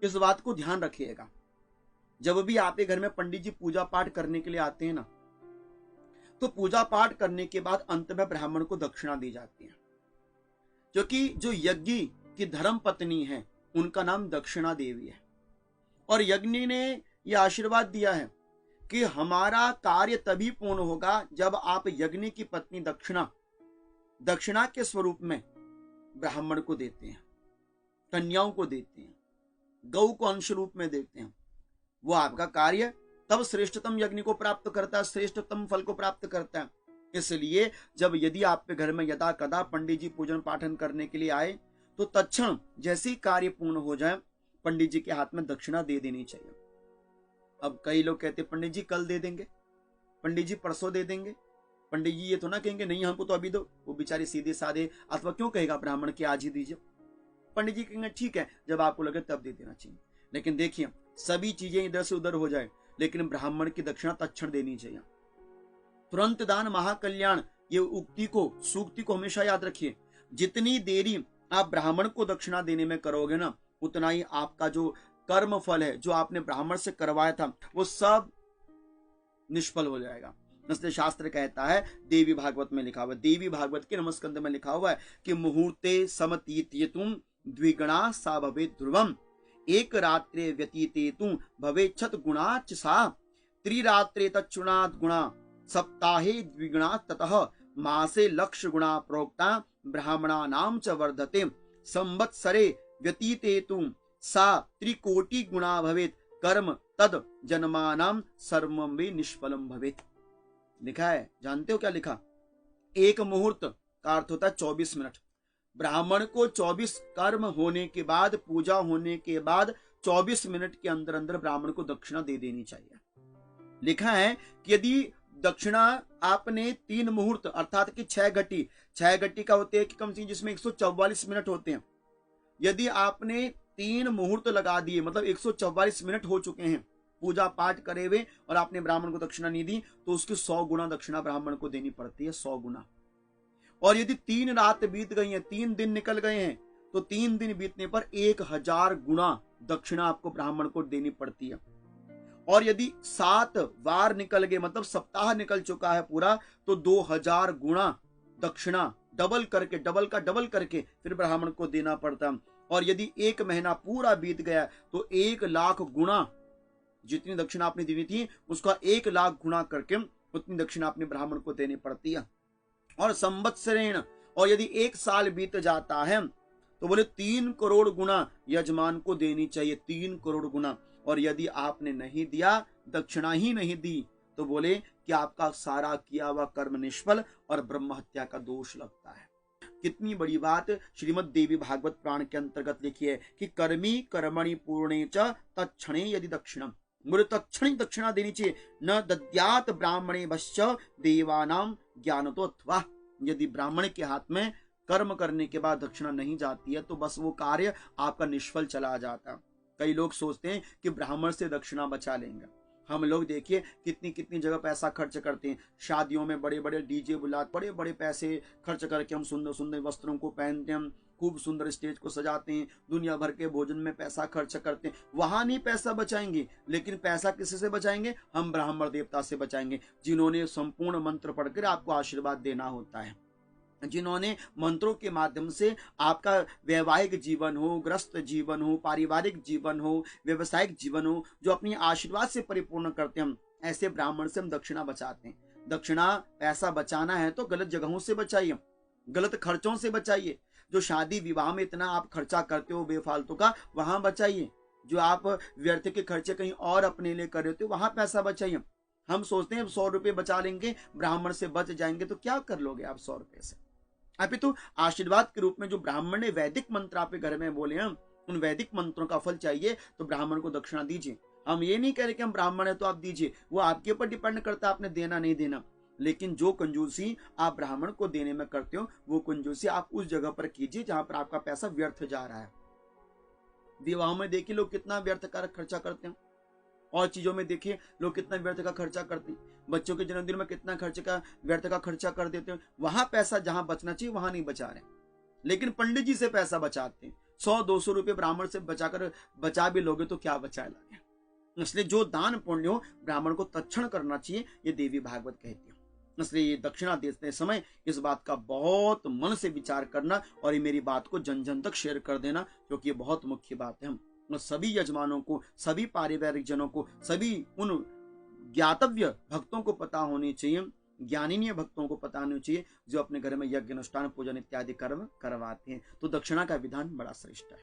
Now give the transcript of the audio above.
इस बात को ध्यान रखिएगा। जब भी आपके घर में पंडित जी पूजा पाठ करने के लिए आते हैं ना, तो पूजा पाठ करने के बाद अंत में ब्राह्मण को दक्षिणा दी जाती है, क्योंकि जो यज्ञ की धर्म पत्नी है उनका नाम दक्षिणा देवी है। और यज्ञ ने यह आशीर्वाद दिया है कि हमारा कार्य तभी पूर्ण होगा जब आप यज्ञ की पत्नी दक्षिणा के स्वरूप में ब्राह्मण को देते हैं, कन्याओं को देते हैं, गौ को अंश रूप में देते हैं। वो आपका कार्य तब श्रेष्ठतम यज्ञ को प्राप्त करता है, श्रेष्ठतम फल को प्राप्त करता है। इसलिए जब यदि आपके घर में यदा कदा पंडित जी पूजन पाठन करने के लिए आए तो तत्क्षण जैसे ही कार्य पूर्ण हो जाए पंडित जी के हाथ में दक्षिणा दे देनी चाहिए। अब कई लोग कहते पंडित जी कल दे देंगे, पंडित जी परसों दे देंगे, पंडित जी ये तो ना कहेंगे नहीं हमको तो अभी दो। वो बेचारे सीधे साधे, अथवा क्यों कहेगा ब्राह्मण के आज ही दीजिए। पंडित जी कहेंगे ठीक है जब आपको लगे तब दे देना चाहिए। लेकिन देखिए सभी चीजें इधर से उधर हो जाए, लेकिन ब्राह्मण की दक्षिणा तत्क्षण देनी चाहिए। तुरंत दान महाकल्याण, ये उक्ति को, सूक्ति को हमेशा याद रखिए। जितनी देरी आप ब्राह्मण को दक्षिणा देने में करोगे ना, उतना ही आपका जो कर्म फल है जो आपने ब्राह्मण से करवाया था वो सब निष्फल हो जाएगा। इसलिए शास्त्र कहता है, देवी भागवत में लिखा हुआ है, देवी भागवत के नमस्कंद में लिखा हुआ है कि मुहूर्ते समतीत्येतुम द्विगुणा सा भवेत् ध्रुवम, एक रात्रे व्यतीतेतुम भवेत् शत गुणाच्च सा, त्रिरात्रे तच्छुणात् गुणा, सप्ताहे द्विगुणा, ततः मासे लक्ष गुणा प्रोक्ता ब्राह्मणानां च वर्धते, संवत्सरे व्यतीतेतुम सा त्रिकोटि गुणा भवेत्, कर्म तद जन्मानां सर्वं वे निष्फलम भवेत्। लिखा है, जानते हो क्या लिखा? एक मुहूर्त का अर्थ होता है 24 मिनट। ब्राह्मण को 24 कर्म होने के बाद, पूजा होने के बाद 24 मिनट के अंदर अंदर ब्राह्मण को दक्षिणा दे देनी चाहिए। लिखा है कि यदि दक्षिणा आपने 3 मुहूर्त अर्थात कि 6 घटी का होते हैं कि कम से जिसमें 144 मिनट होते हैं, यदि आपने 3 मुहूर्त लगा दिए, मतलब 144 मिनट हो चुके हैं पूजा पाठ करे हुए, और आपने ब्राह्मण को दक्षिणा नहीं दी, तो उसकी 100 गुना दक्षिणा ब्राह्मण को देनी पड़ती है, 100 गुना। और यदि 3 रात बीत गई हैं, 3 दिन निकल गए हैं, तो 3 दिन बीतने पर 1000 गुना दक्षिणा आपको ब्राह्मण को देनी पड़ती है। और यदि 7 वार निकल गए, मतलब सप्ताह निकल चुका है पूरा, तो 2000 गुना दक्षिणा डबल करके फिर ब्राह्मण को देना पड़ता। और यदि 1 महीना पूरा बीत गया तो 1 लाख गुना जितनी दक्षिणा आपने देनी थी उसका 1 लाख गुना करके उतनी दक्षिणा अपने ब्राह्मण को देनी पड़ती है। और संवत्सरेण, और यदि 1 साल बीत जाता है तो बोले 3 करोड़ गुना यजमान को देनी चाहिए, 3 करोड़ गुना। और यदि आपने नहीं दिया, दक्षिणा ही नहीं दी, तो बोले कि आपका सारा किया हुआ कर्म निष्फल और ब्रह्म हत्या का दोष लगता है। कितनी बड़ी बात श्रीमद् देवी भागवत पुराण के अंतर्गत लिखी है कि कर्मी कर्मणि पूर्णे च तत्क्षणे यदि दक्षिणम, मुझे तत्क्षण दक्षिणा देनी चाहिए। न दद्यात ब्राह्मणे भश्च देवानाम ज्ञान तो अथवा, यदि ब्राह्मण के हाथ में कर्म करने के बाद दक्षिणा नहीं जाती है तो बस वो कार्य आपका निष्फल चला जाता। कई लोग सोचते हैं कि ब्राह्मण से दक्षिणा बचा लेंगे। हम लोग देखिए कितनी जगह पैसा खर्च करते हैं, शादियों में बड़े बड़े डीजे बुला, बड़े बड़े पैसे खर्च करके हम सुंदर सुंदर वस्त्रों को पहनते हैं, हम खूब सुंदर स्टेज को सजाते हैं, दुनिया भर के भोजन में पैसा खर्च करते हैं। वहां नहीं पैसा बचाएंगे, लेकिन पैसा किसी से बचाएंगे? हम ब्राह्मण देवता से बचाएंगे, जिन्होंने संपूर्ण मंत्र पढ़कर आपको आशीर्वाद देना होता है, जिन्होंने मंत्रों के माध्यम से आपका वैवाहिक जीवन हो, ग्रस्त जीवन हो, पारिवारिक जीवन हो, व्यवसायिक जीवन हो, जो अपनी आशीर्वाद से परिपूर्ण करते हैं, हम ऐसे ब्राह्मण से हम दक्षिणा बचाते हैं। दक्षिणा पैसा बचाना है तो गलत जगहों से बचाइए, गलत खर्चों से बचाइए। जो शादी विवाह में इतना आप खर्चा करते हो बेफालतू का, वहां बचाइए। जो आप व्यर्थ के खर्चे कहीं और अपने लिए कर रहे हो वहां पैसा बचाइए। हम सोचते हैं 100 रुपए बचा लेंगे, ब्राह्मण से बच जाएंगे, तो क्या कर लोगे आप 100 रुपए से? अपितु आशीर्वाद के रूप में जो ब्राह्मण ने वैदिक मंत्र आपके घर में बोले हैं, उन वैदिक मंत्रों का फल चाहिए तो ब्राह्मण को दक्षिणा दीजिए। हम ये नहीं कह रहे कि हम ब्राह्मण है तो आप दीजिए, वो आपके ऊपर डिपेंड करता है आपने देना नहीं देना। लेकिन जो कंजूसी आप ब्राह्मण को देने में करते हो, वो कंजूसी आप उस जगह पर कीजिए जहां पर आपका पैसा व्यर्थ जा रहा है। विवाह में देखिए लोग कितना व्यर्थ का खर्चा करते हैं, और चीजों में देखिए लोग कितना व्यर्थ का खर्चा करते हैं, बच्चों के जन्मदिन में कितना व्यर्थ का खर्चा कर देते हैं। वहां पैसा जहां बचना चाहिए वहां नहीं बचा रहे, लेकिन पंडित जी से पैसा बचाते हैं, 100-200 रुपये ब्राह्मण से बचा भी लोगे तो क्या बचा लगे। इसलिए जो दान पुण्य हो ब्राह्मण को तत्क्षण करना चाहिए, ये देवी भागवत कहती है। इसलिए ये दक्षिणा देते समय इस बात का बहुत मन से विचार करना और ये मेरी बात को जन जन तक शेयर कर देना, क्योंकि ये बहुत मुख्य बात है। सभी यजमानों को, सभी पारिवारिक जनों को, सभी उन ज्ञातव्य भक्तों को पता होनी चाहिए, ज्ञानीय भक्तों को पता होनी चाहिए जो अपने घर में यज्ञ अनुष्ठान पूजन इत्यादि कर्म करवाते हैं। तो दक्षिणा का विधान बड़ा श्रेष्ठ है।